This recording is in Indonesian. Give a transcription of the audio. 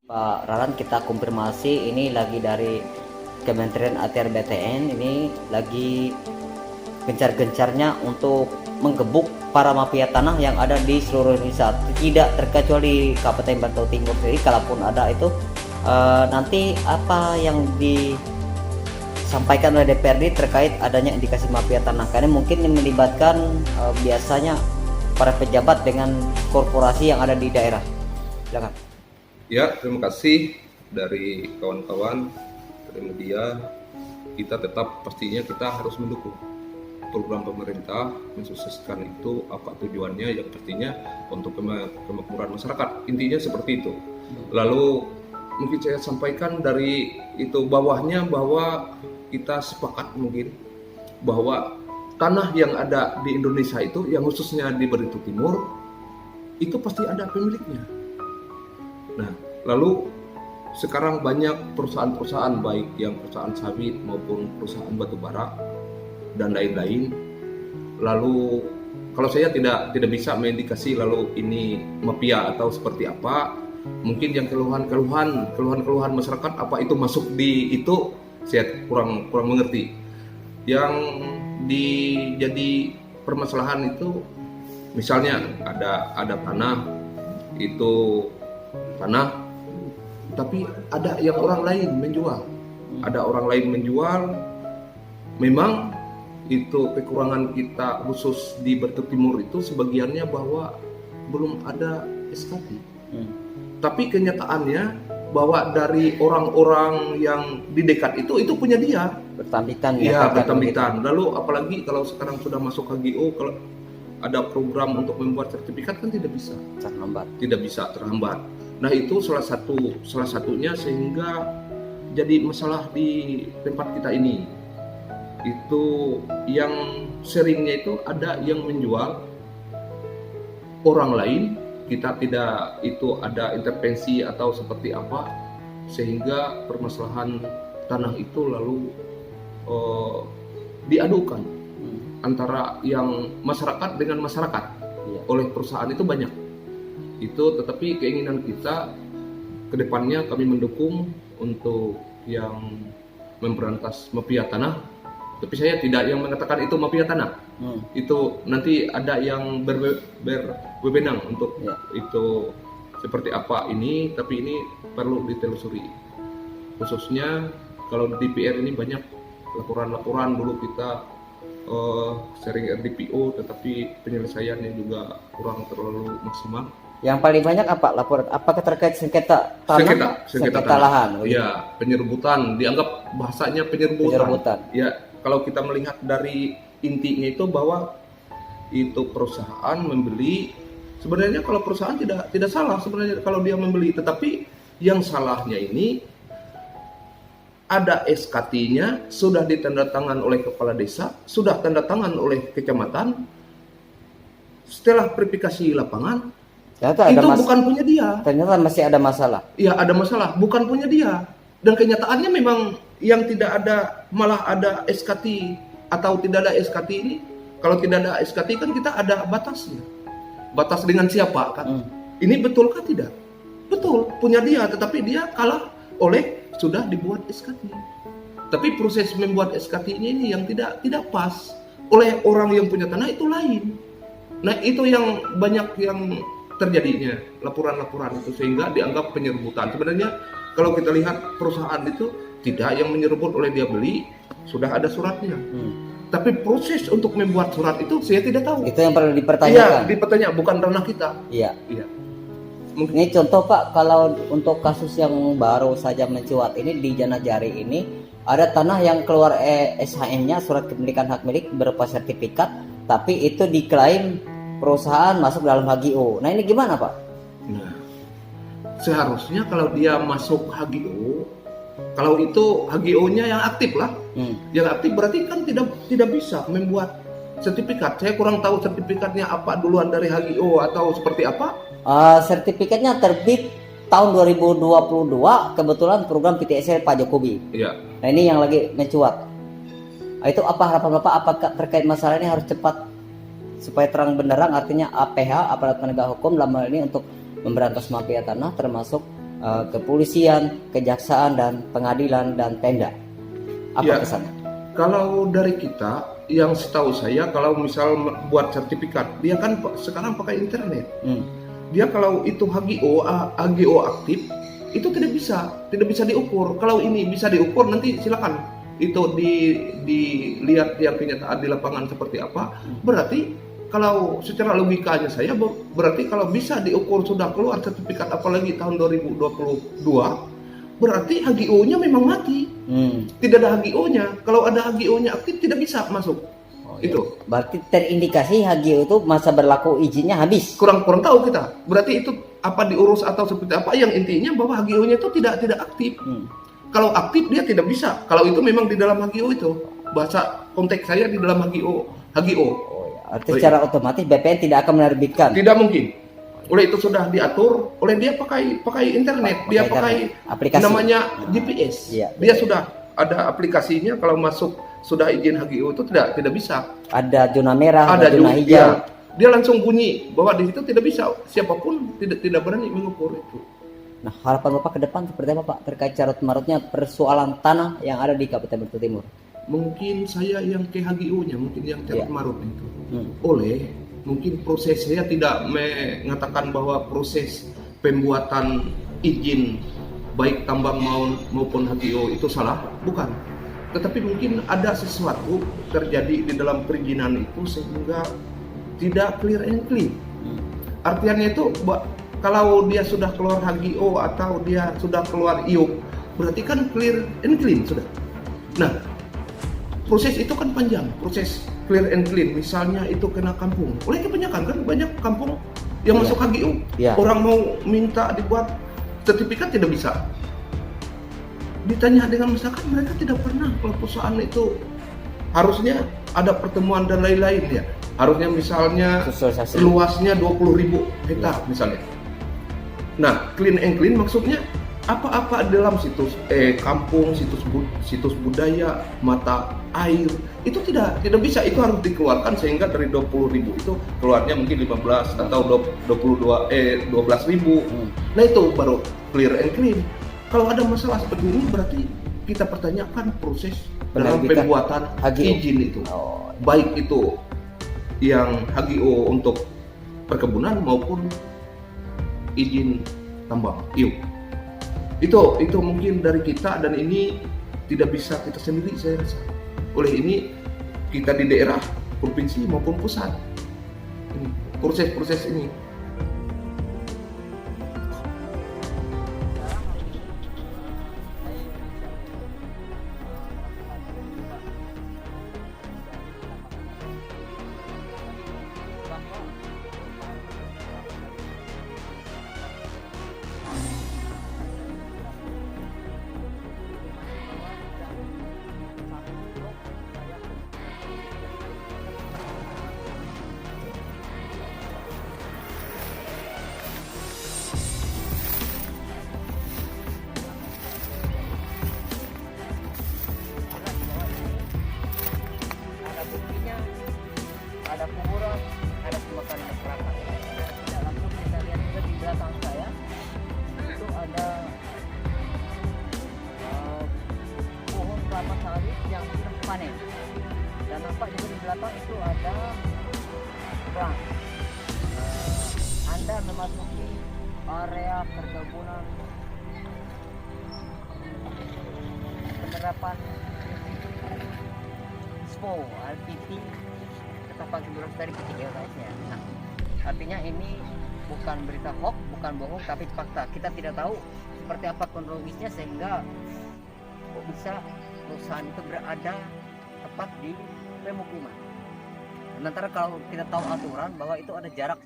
Pak Ralan, kita konfirmasi ini lagi dari Kementerian ATR BTN, ini lagi gencar-gencarnya untuk menggebuk para mafia tanah yang ada di seluruh Indonesia, tidak terkecuali Kabupaten Bantau Timur sendiri. Kalaupun ada itu nanti apa yang disampaikan oleh DPRD terkait adanya indikasi mafia tanah, karena mungkin yang melibatkan biasanya para pejabat dengan korporasi yang ada di daerah. Silakan. Ya, terima kasih dari kawan-kawan dari media. Kita tetap pastinya kita harus mendukung program pemerintah mensukseskan itu. Apa tujuannya? Yang pastinya untuk kemakmuran masyarakat. Intinya seperti itu. Lalu mungkin saya sampaikan dari itu bawahnya bahwa kita sepakat mungkin bahwa tanah yang ada di Indonesia itu, yang khususnya di Baritu Timur, itu pasti ada pemiliknya. Nah, lalu sekarang banyak perusahaan-perusahaan, baik yang perusahaan sawit maupun perusahaan batubara dan lain-lain. Lalu kalau saya tidak bisa mengindikasi lalu ini mafia atau seperti apa. Mungkin yang keluhan masyarakat apa itu masuk di itu, saya kurang mengerti. Yang jadi permasalahan itu misalnya ada tanah itu tapi ada yang orang lain menjual. Ada orang lain menjual. Memang itu kekurangan kita khusus di Baritu Timur itu sebagiannya bahwa belum ada SKT. Tapi kenyataannya bahwa dari orang-orang yang di dekat itu punya dia. Bertambitan ya, bertambitan. Lalu apalagi kalau sekarang sudah masuk HGO, kalau ada program untuk membuat sertifikat kan tidak bisa terhambat. Nah, itu salah satunya sehingga jadi masalah di tempat kita ini. Itu yang seringnya itu ada yang menjual orang lain, kita tidak itu ada intervensi atau seperti apa, sehingga permasalahan tanah itu lalu diadukan antara yang masyarakat dengan masyarakat oleh perusahaan itu banyak. Itu tetapi keinginan kita ke depannya kami mendukung untuk yang memberantas mafia tanah. Tapi saya tidak yang mengatakan itu mafia tanah. Itu nanti ada yang berwenang untuk itu seperti apa ini, tapi ini perlu ditelusuri. Khususnya kalau di DPR ini banyak laporan-laporan dulu kita sering RDPO, tetapi penyelesaiannya juga kurang terlalu maksimal. Yang paling banyak apa laporan? Apakah terkait sengketa tanah? Sengketa lahan. Ya, penyerbutan, dianggap bahasanya penyerbutan. Ya, kalau kita melihat dari intinya itu bahwa itu perusahaan membeli. Sebenarnya kalau perusahaan tidak salah sebenarnya kalau dia membeli, tetapi yang salahnya ini ada SKT-nya, sudah ditandatangan oleh kepala desa, sudah tanda tangan oleh kecamatan. Setelah verifikasi lapangan, itu bukan punya dia. Ternyata masih ada masalah. Ya, ada masalah, bukan punya dia. Dan kenyataannya memang yang tidak ada, malah ada SKT atau tidak ada SKT ini. Kalau tidak ada SKT kan kita ada batasnya. Batas dengan siapa kan? Ini betulkah tidak? Betul, punya dia, tetapi dia kalah oleh sudah dibuat SKT. Tapi proses membuat SKT ini yang tidak pas oleh orang yang punya tanah itu lain. Nah, itu yang banyak yang terjadinya laporan-laporan itu, sehingga dianggap penyerbutan. Sebenarnya kalau kita lihat perusahaan itu tidak yang menyerbu oleh dia beli, sudah ada suratnya. Tapi proses untuk membuat surat itu saya tidak tahu. Itu yang perlu dipertanyakan. Iya, dipertanyakan, bukan ranah kita. Iya. Ini contoh Pak, kalau untuk kasus yang baru saja mencuat ini di Janajari ini, ada tanah yang keluar SHM-nya, surat kepemilikan hak milik berupa sertifikat, tapi itu diklaim perusahaan masuk dalam HGO. Nah, ini gimana Pak? Nah, seharusnya kalau dia masuk HGO, kalau itu HGO-nya yang aktif lah, yang aktif berarti kan tidak bisa membuat sertifikat. Saya kurang tahu sertifikatnya apa duluan dari HGO atau seperti apa. Sertifikatnya terbit tahun 2022, kebetulan program PTSL Pak Jokowi. Iya. Nah, ini yang lagi mencuat. Itu apa harapan Bapak? Apakah terkait masalah ini harus cepat supaya terang benderang, artinya APH, aparat penegak hukum dalam hal ini untuk memberantas mafia tanah, termasuk kepolisian, kejaksaan dan pengadilan dan Pemda. Apa Ya. kesannya? Kalau dari kita, yang setahu saya kalau misal buat sertifikat, dia kan sekarang pakai internet. Dia kalau itu HGO aktif, itu tidak bisa diukur. Kalau ini bisa diukur, nanti silakan itu dilihat yang kenyataan di lapangan seperti apa. Berarti kalau secara logikanya saya berarti kalau bisa diukur sudah keluar sertifikat, apalagi tahun 2022, berarti HGO-nya memang mati. Tidak ada HGO-nya. Kalau ada HGO-nya aktif, tidak bisa masuk. Itu Berarti terindikasi HGO itu masa berlaku izinnya habis. kurang tahu kita. Berarti itu apa diurus atau seperti apa? Yang intinya bahwa HGO-nya itu tidak aktif. Kalau aktif dia tidak bisa. Kalau itu memang di dalam HGO itu. Bahasa konteks saya di dalam HGO. Artinya secara otomatis BPN tidak akan menerbitkan. Tidak mungkin. Oleh itu sudah diatur oleh dia pakai internet, dia pakai aplikasi namanya GPS. Iya. Dia sudah ada aplikasinya. Kalau masuk sudah izin HGO itu tidak bisa. Ada zona merah, Ada zona hijau. ya, dia langsung bunyi bahwa di situ tidak bisa, siapapun tidak berani mengukur itu. Nah, harapan Bapak ke depan seperti apa Pak terkait carut marutnya persoalan tanah yang ada di Kabupaten Batu Timur? Mungkin saya yang ke HGO-nya, mungkin yang carut marut itu. Mungkin proses, saya tidak mengatakan bahwa proses pembuatan izin baik tambang maupun HGO itu salah, bukan. Tetapi mungkin ada sesuatu terjadi di dalam perizinan itu sehingga tidak clear and clean. Artinya itu kalau dia sudah keluar HGO atau dia sudah keluar IUP, berarti kan clear and clean sudah. Nah, proses itu kan panjang, proses clear and clean. Misalnya itu kena kampung. Oleh kebanyakan kan banyak kampung yang masuk HGO. Orang mau minta dibuat sertifikat tidak bisa. Ditanya dengan masyarakat, mereka tidak pernah. Kalau perusahaan itu harusnya ada pertemuan dan lain-lain ya. Harusnya misalnya luasnya 20.000 hektar misalnya. Nah, clean and clean maksudnya apa-apa dalam situs kampung, situs budaya, mata air itu tidak bisa, itu harus dikeluarkan sehingga dari 20.000 itu keluarnya mungkin 15 atau 12.000. Nah, itu baru clear and clean. Kalau ada masalah seperti ini berarti kita pertanyakan proses dalam pembuatan izin itu. Baik itu yang HGO untuk perkebunan maupun izin tambang IUP. Itu mungkin dari kita, dan ini tidak bisa kita sendiri saya rasa. Oleh ini kita di daerah, provinsi maupun pusat, ini proses ini. Ada kuburan, ada pemakaman masyarakat. Tidak langsung kita lihat juga di belakang saya itu ada pohon kelapa sawit yang sudah panen, dan nampak juga di belakang itu ada bank. Anda memasuki area perkebunan penerapan ISPO LPT Ketapang Seberang dari ketiga guysnya. Nah, artinya ini bukan berita hoax, bukan bohong, tapi fakta. Kita tidak tahu seperti apa kronologisnya sehingga kok bisa perusahaan itu berada tepat di pemukiman. Sementara kalau kita tahu aturan bahwa itu ada jarak